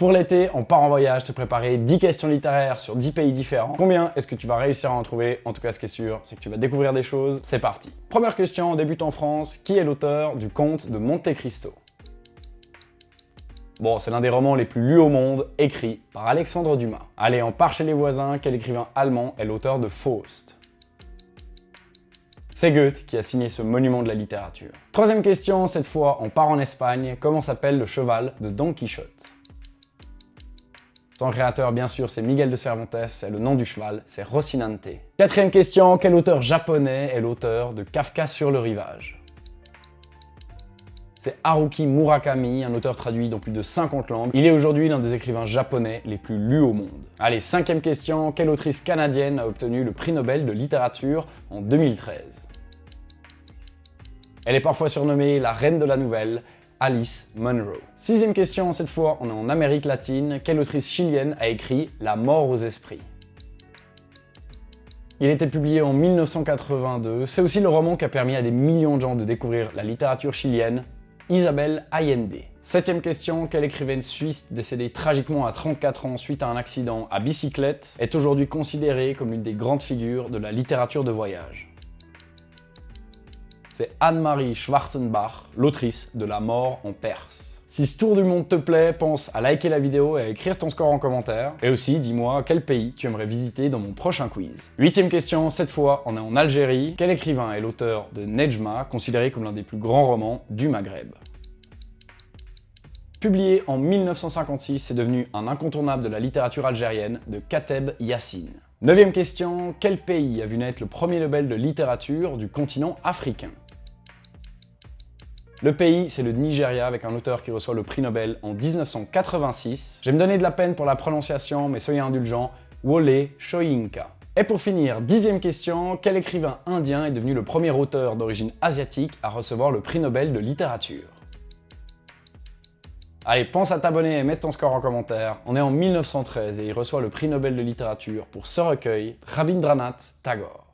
Pour l'été, on part en voyage, te préparer 10 questions littéraires sur 10 pays différents. Combien est-ce que tu vas réussir à en trouver? En tout cas, ce qui est sûr, c'est que tu vas découvrir des choses. C'est parti. Première question, on débute en France. Qui est l'auteur du Comte de Monte Cristo? Bon, c'est l'un des romans les plus lus au monde, écrit par Alexandre Dumas. Allez, on part chez les voisins. Quel écrivain allemand est l'auteur de Faust? C'est Goethe qui a signé ce monument de la littérature. Troisième question, cette fois, on part en Espagne. Comment s'appelle le cheval de Don Quichotte? Son créateur, bien sûr, c'est Miguel de Cervantes, et le nom du cheval, c'est Rocinante. Quatrième question, quel auteur japonais est l'auteur de Kafka sur le rivage? C'est Haruki Murakami, un auteur traduit dans plus de 50 langues. Il est aujourd'hui l'un des écrivains japonais les plus lus au monde. Allez, cinquième question, quelle autrice canadienne a obtenu le prix Nobel de littérature en 2013? Elle est parfois surnommée la reine de la nouvelle, Alice Munro. Sixième question, cette fois on est en Amérique latine. Quelle autrice chilienne a écrit La mort aux esprits? Il a été publié en 1982. C'est aussi le roman qui a permis à des millions de gens de découvrir la littérature chilienne, Isabel Allende. Septième question, quelle écrivaine suisse décédée tragiquement à 34 ans suite à un accident à bicyclette est aujourd'hui considérée comme l'une des grandes figures de la littérature de voyage? C'est Anne-Marie Schwarzenbach, l'autrice de La mort en Perse. Si ce tour du monde te plaît, pense à liker la vidéo et à écrire ton score en commentaire. Et aussi, dis-moi quel pays tu aimerais visiter dans mon prochain quiz. Huitième question, cette fois, on est en Algérie. Quel écrivain est l'auteur de Nedjma, considéré comme l'un des plus grands romans du Maghreb? Publié en 1956, c'est devenu un incontournable de la littérature algérienne de Kateb Yassine. Neuvième question, quel pays a vu naître le premier Nobel de littérature du continent africain? Le pays, c'est le Nigeria, avec un auteur qui reçoit le prix Nobel en 1986. Je vais me donner de la peine pour la prononciation, mais soyez indulgents, Wole Soyinka. Et pour finir, dixième question, quel écrivain indien est devenu le premier auteur d'origine asiatique à recevoir le prix Nobel de littérature? Allez, pense à t'abonner et mettre ton score en commentaire. On est en 1913 et il reçoit le prix Nobel de littérature pour ce recueil, Rabindranath Tagore.